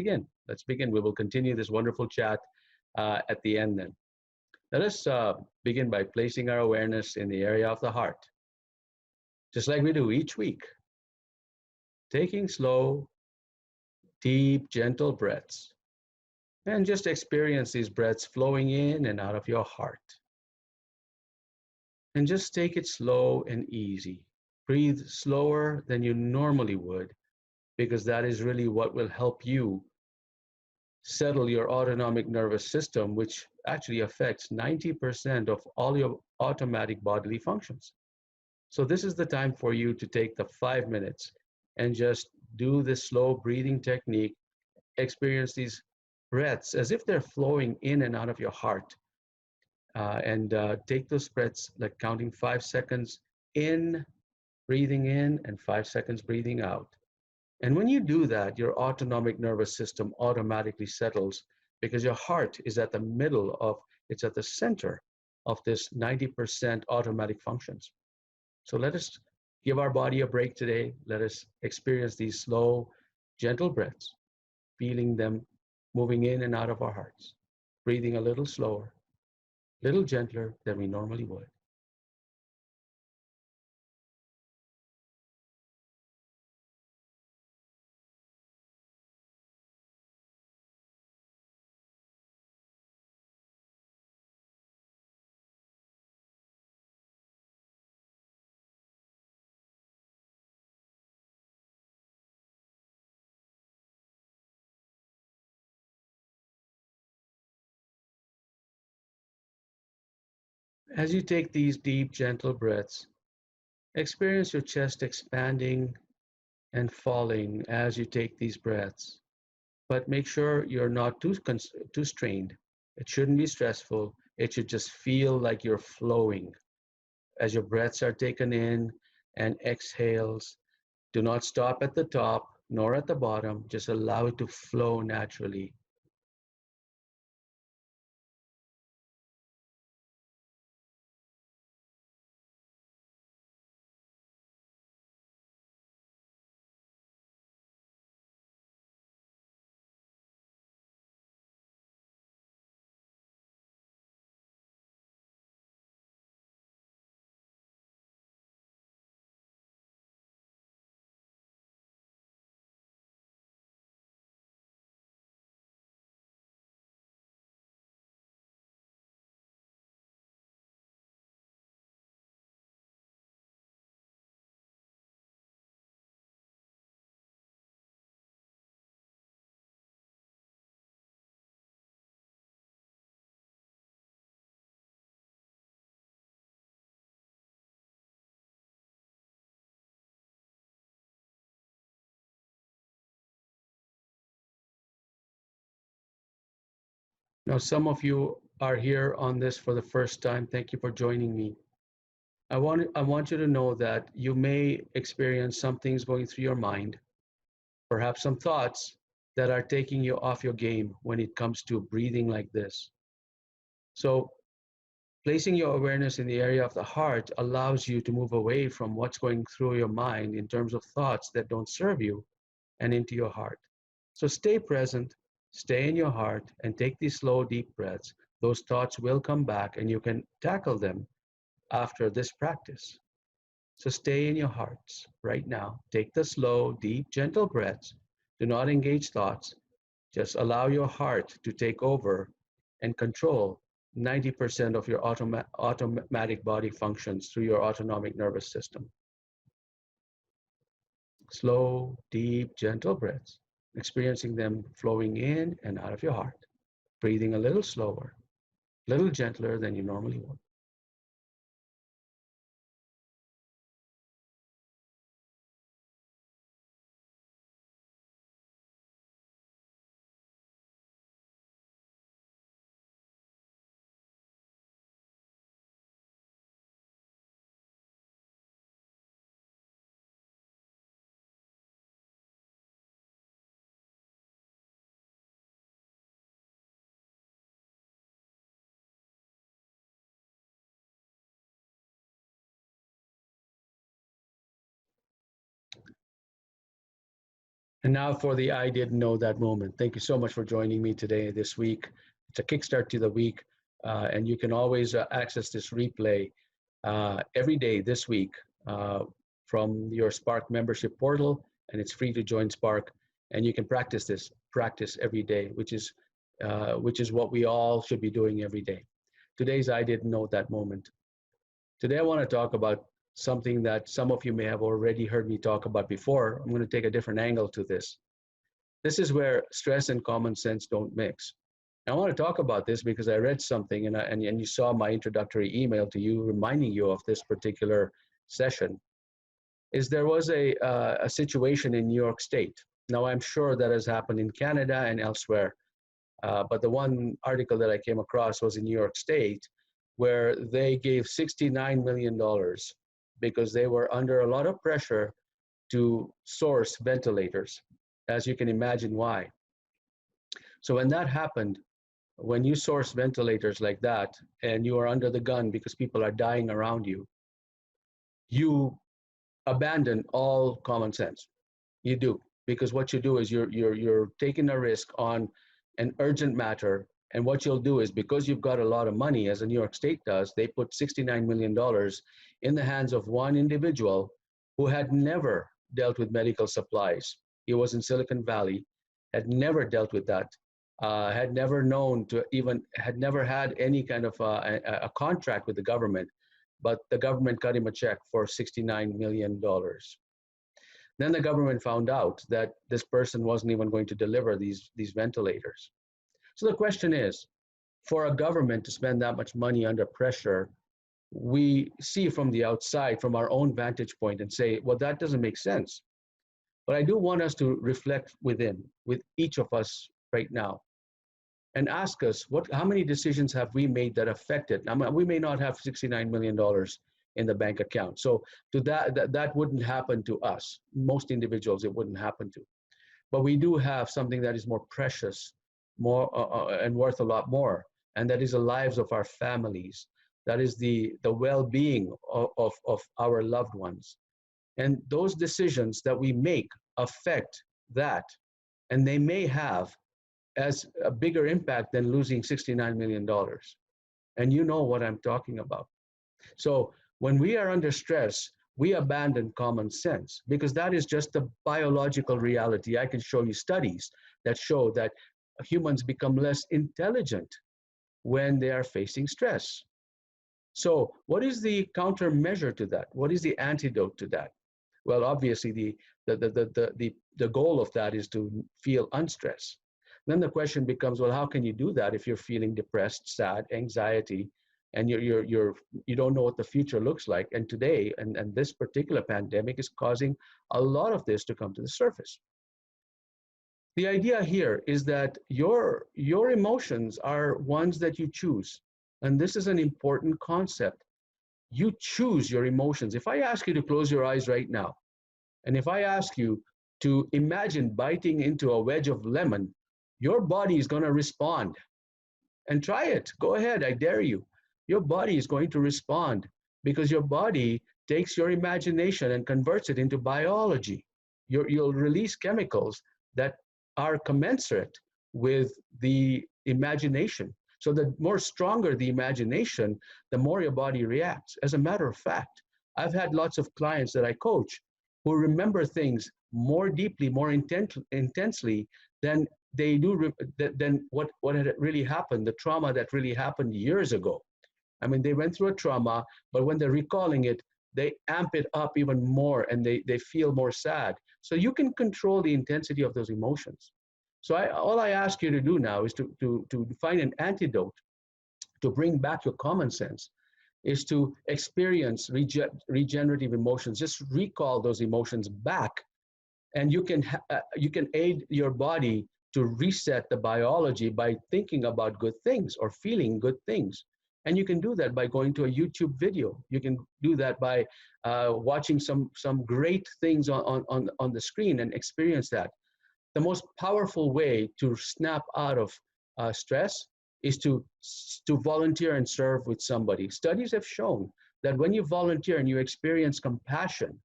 begin. Let's begin. We will continue this wonderful chat at the end then. Let us begin by placing our awareness in the area of the heart, just like we do each week, taking slow, deep, gentle breaths. And just experience these breaths flowing in and out of your heart. And just take it slow and easy. Breathe slower than you normally would, because that is really what will help you settle your autonomic nervous system, which actually affects 90% of all your automatic bodily functions. So this is the time for you to take the 5 minutes and just do this slow breathing technique. Experience these breaths as if they're flowing in and out of your heart. And take those breaths like counting 5 seconds in, breathing in, and 5 seconds breathing out. And when you do that, your autonomic nervous system automatically settles because your heart is at the middle of, it's at the center of this 90% automatic functions. So let us give our body a break today. Let us experience these slow, gentle breaths, feeling them moving in and out of our hearts, breathing a little slower, a little gentler than we normally would. As you take these deep, gentle breaths, experience your chest expanding and falling as you take these breaths. But make sure you're not too strained. It shouldn't be stressful. It should just feel like you're flowing. As your breaths are taken in and exhales, do not stop at the top nor at the bottom. Just allow it to flow naturally. Now, some of you are here on this for the first time. Thank you for joining me. I want you to know that you may experience some things going through your mind, perhaps some thoughts that are taking you off your game when it comes to breathing like this. So placing your awareness in the area of the heart allows you to move away from what's going through your mind in terms of thoughts that don't serve you and into your heart. So stay present, stay in your heart, and take these slow, deep breaths. Those thoughts will come back and you can tackle them after this practice. So stay in your hearts right now. Take the slow, deep, gentle breaths. Do not engage thoughts. Just allow your heart to take over and control 90% of your automatic body functions through your autonomic nervous system. Slow, deep, gentle breaths, experiencing them flowing in and out of your heart, breathing a little slower, a little gentler than you normally would. And now for the I didn't know that moment. Thank you so much for joining me today, this week. It's a kickstart to the week, and you can always access this replay every day this week uh, from your Spark membership portal, and it's free to join Spark. And you can practice every day, which is what we all should be doing every day. Today's I didn't know that moment. Today, I want to talk about something that some of you may have already heard me talk about before. I'm going to take a different angle to this. This is where stress and common sense don't mix. I want to talk about this because I read something and you saw my introductory email to you reminding you of this particular session. There was a situation in New York State. Now, I'm sure that has happened in Canada and elsewhere, but the one article that I came across was in New York State, where they gave $69 million because they were under a lot of pressure to source ventilators, as you can imagine why. So when that happened, when you source ventilators like that and you are under the gun because people are dying around you, you abandon all common sense. You do, because what you do is you're taking a risk on an urgent matter. And what you'll do is, because you've got a lot of money, as the New York State does, they put $69 million in the hands of one individual who had never dealt with medical supplies. He was in Silicon Valley, had never dealt with that, had never known to even, had never had any kind of a contract with the government, but the government cut him a check for $69 million. Then the government found out that this person wasn't even going to deliver these ventilators. So the question is, for a government to spend that much money under pressure, we see from the outside, from our own vantage point, and say, well, that doesn't make sense. But I do want us to reflect within, with each of us right now, and ask us, how many decisions have we made that affected? I mean, we may not have $69 million in the bank account. So that wouldn't happen to us. Most individuals, it wouldn't happen to. But we do have something that is more precious, more and worth a lot more, and that is the lives of our families. That is the well-being of our loved ones. And those decisions that we make affect that, and they may have as a bigger impact than losing $69 million. And you know what I'm talking about. So when we are under stress, we abandon common sense, because that is just a biological reality. I can show you studies that show that humans become less intelligent when they are facing stress. So what is the countermeasure to that? What is the antidote to that? Well, obviously the goal of that is to feel unstressed. Then the question becomes, well, how can you do that if you're feeling depressed, sad, anxiety, and you don't know what the future looks like? And today, and this particular pandemic is causing a lot of this to come to the surface. The idea here is that your emotions are ones that you choose. And this is an important concept. You choose your emotions. If I ask you to close your eyes right now, and if I ask you to imagine biting into a wedge of lemon, your body is going to respond. And try it. Go ahead. I dare you. Your body is going to respond, because your body takes your imagination and converts it into biology. You'll release chemicals that are commensurate with the imagination. So the more stronger the imagination, the more your body reacts. As a matter of fact, I've had lots of clients that I coach who remember things more deeply, more intensely than they do than what had really happened, the trauma that really happened years ago. I mean, they went through a trauma, but when they're recalling it, they amp it up even more, and they feel more sad. So you can control the intensity of those emotions. So all I ask you to do now is to find an antidote to bring back your common sense, is to experience regenerative emotions. Just recall those emotions back, and you can aid your body to reset the biology by thinking about good things or feeling good things. And you can do that by going to a YouTube video. You can do that by watching some great things on the screen and experience that. The most powerful way to snap out of stress is to volunteer and serve with somebody. Studies have shown that when you volunteer and you experience compassion,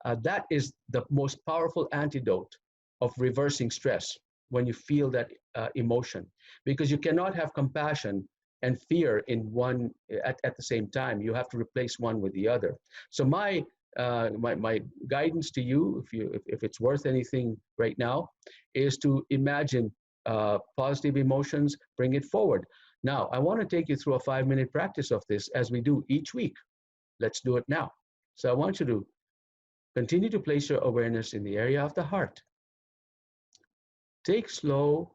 that is the most powerful antidote of reversing stress when you feel that emotion, because you cannot have compassion and fear in one at the same time. You have to replace one with the other. So my guidance to you, if it's worth anything right now, is to imagine positive emotions, bring it forward. Now, I want to take you through a 5-minute practice of this as we do each week. Let's do it now. So I want you to continue to place your awareness in the area of the heart. Take slow,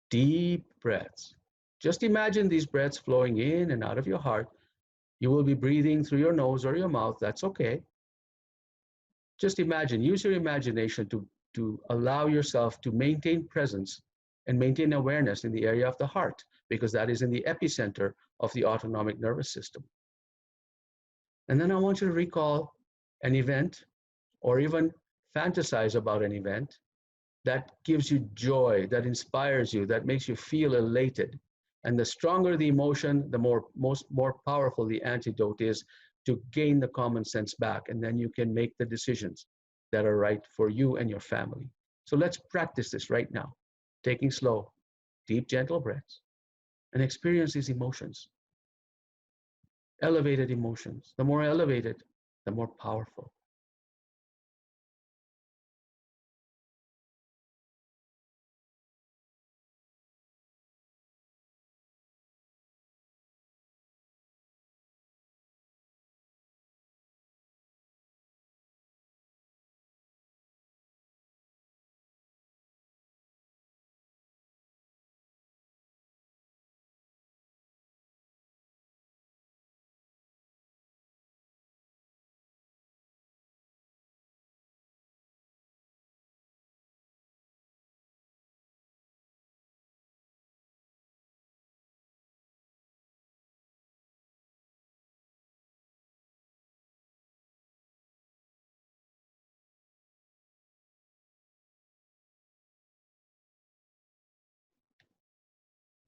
deep breaths. Just imagine these breaths flowing in and out of your heart. You will be breathing through your nose or your mouth. That's okay. Just imagine, use your imagination to allow yourself to maintain presence and maintain awareness in the area of the heart, because that is in the epicenter of the autonomic nervous system. And then I want you to recall an event or even fantasize about an event that gives you joy, that inspires you, that makes you feel elated. And the stronger the emotion, the more powerful the antidote is to gain the common sense back. And then you can make the decisions that are right for you and your family. So let's practice this right now, taking slow, deep, gentle breaths and experience these emotions. Elevated emotions. The more elevated, the more powerful.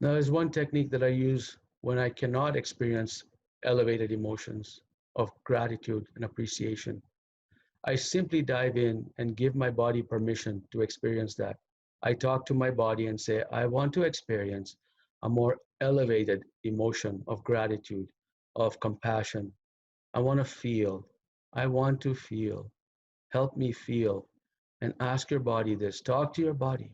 Now, there's one technique that I use when I cannot experience elevated emotions of gratitude and appreciation. I simply dive in and give my body permission to experience that. I talk to my body and say, I want to experience a more elevated emotion of gratitude, of compassion. I want to feel. I want to feel. Help me feel. And ask your body this. Talk to your body.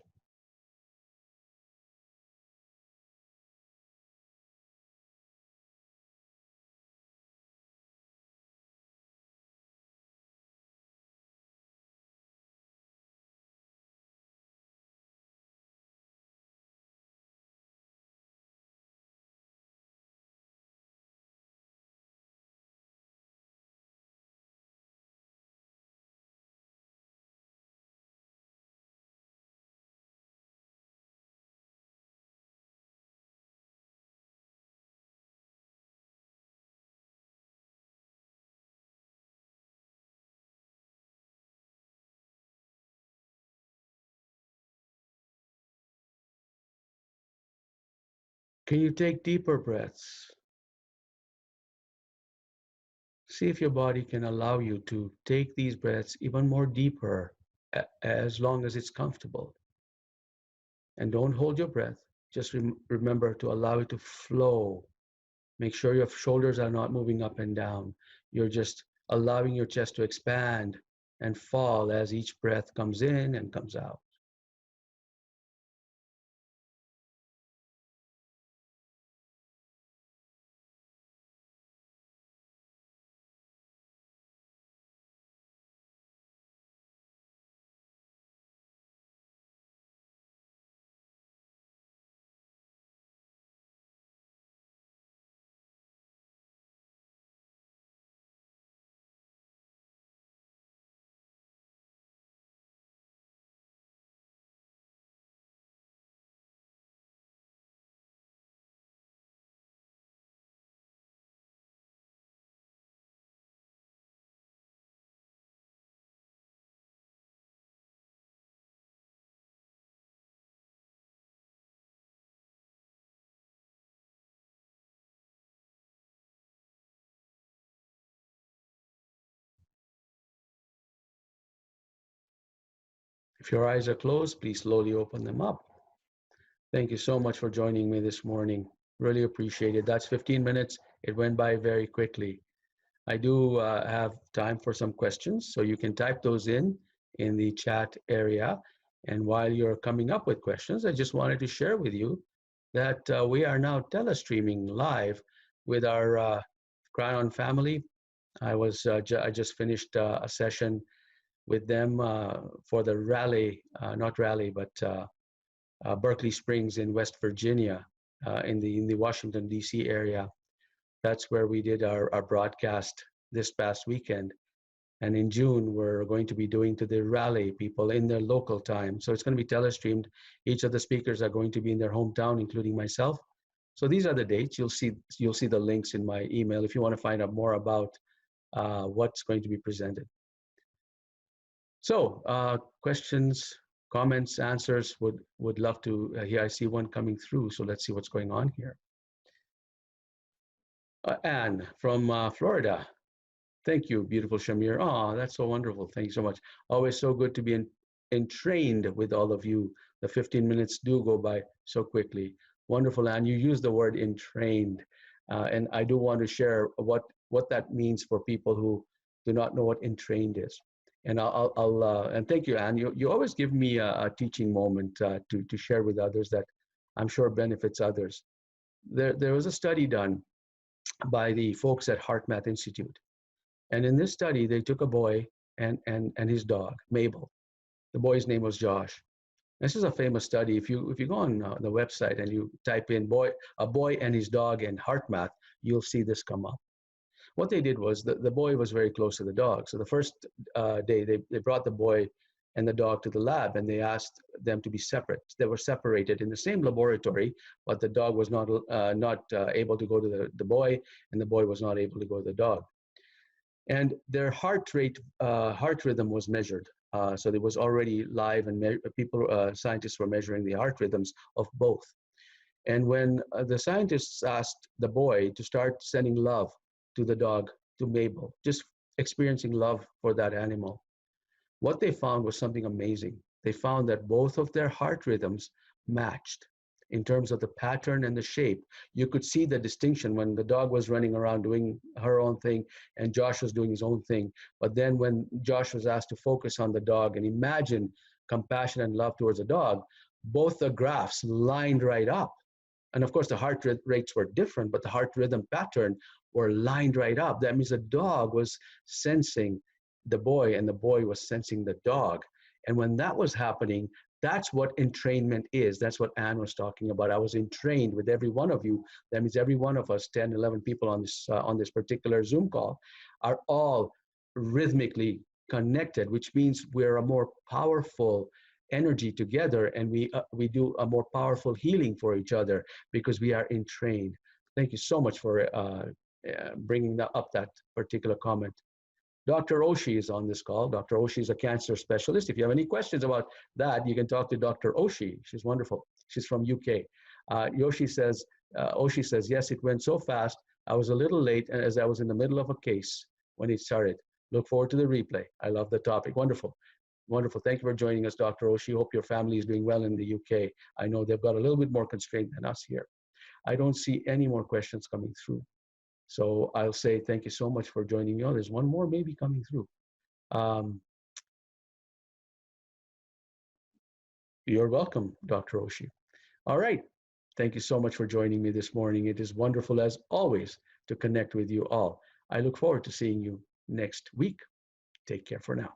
Can you take deeper breaths? See if your body can allow you to take these breaths even more deeper as long as it's comfortable. And don't hold your breath. Just remember to allow it to flow. Make sure your shoulders are not moving up and down. You're just allowing your chest to expand and fall as each breath comes in and comes out. If your eyes are closed, please slowly open them up. Thank you so much for joining me this morning. Really appreciate it. That's 15 minutes. It went by very quickly. I do have time for some questions, so you can type those in the chat area. And while you're coming up with questions, I just wanted to share with you that we are now telestreaming live with our Cryon family. I just finished a session with them for the rally, not rally, but Berkeley Springs in West Virginia, in the Washington, D.C. area. That's where we did our broadcast this past weekend. And in June, we're going to be doing to the rally people in their local time. So it's going to be telestreamed. Each of the speakers are going to be in their hometown, including myself. So these are the dates. You'll see the links in my email if you want to find out more about what's going to be presented. So questions, comments, answers, would love to hear. I see one coming through, so let's see what's going on here. Anne from Florida. Thank you, beautiful Shamir. Oh, that's so wonderful. Thank you so much. Always so good to be entrained with all of you. The 15 minutes do go by so quickly. Wonderful, Anne. You use the word entrained. And I do want to share what that means for people who do not know what entrained is. And and thank you, Anne. You always give me a teaching moment to share with others that I'm sure benefits others. There was a study done by the folks at HeartMath Institute. And in this study, they took a boy and his dog, Mabel. The boy's name was Josh. This is a famous study. If you go on the website and you type in a boy and his dog and HeartMath, you'll see this come up. What they did was the boy was very close to the dog. So the first day, they brought the boy and the dog to the lab, and they asked them to be separate. They were separated in the same laboratory, but the dog was not able to go to the boy, and the boy was not able to go to the dog. And their heart rhythm was measured. So it was already live, and scientists were measuring the heart rhythms of both. And when the scientists asked the boy to start sending love to the dog, to Mabel, just experiencing love for that animal, what they found was something amazing. They found that both of their heart rhythms matched in terms of the pattern and the shape. You could see the distinction when the dog was running around doing her own thing and Josh was doing his own thing. But then when Josh was asked to focus on the dog and imagine compassion and love towards the dog, both the graphs lined right up. And of course, the heart rates were different, but the heart rhythm pattern were lined right up. That means the dog was sensing the boy and the boy was sensing the dog. And when that was happening, that's what entrainment is. That's what Anne was talking about. I was entrained with every one of you. That means every one of us, 10, 11 people on this particular Zoom call, are all rhythmically connected, which means we're a more powerful energy together, and we do a more powerful healing for each other because we are entrained. Thank you so much for bringing up that particular comment. Dr. Oshie is on this call. Dr. Oshie is a cancer specialist. If you have any questions about that, you can talk to Dr. Oshie. She's wonderful. She's from UK. Oshie says, yes, it went so fast. I was a little late as I was in the middle of a case when it started. Look forward to the replay. I love the topic. Wonderful. Wonderful. Thank you for joining us, Dr. Oshie. Hope your family is doing well in the UK. I know they've got a little bit more constraint than us here. I don't see any more questions coming through. So I'll say thank you so much for joining me. Oh, there's one more maybe coming through. You're welcome, Dr. Oshie. All right. Thank you so much for joining me this morning. It is wonderful, as always, to connect with you all. I look forward to seeing you next week. Take care for now.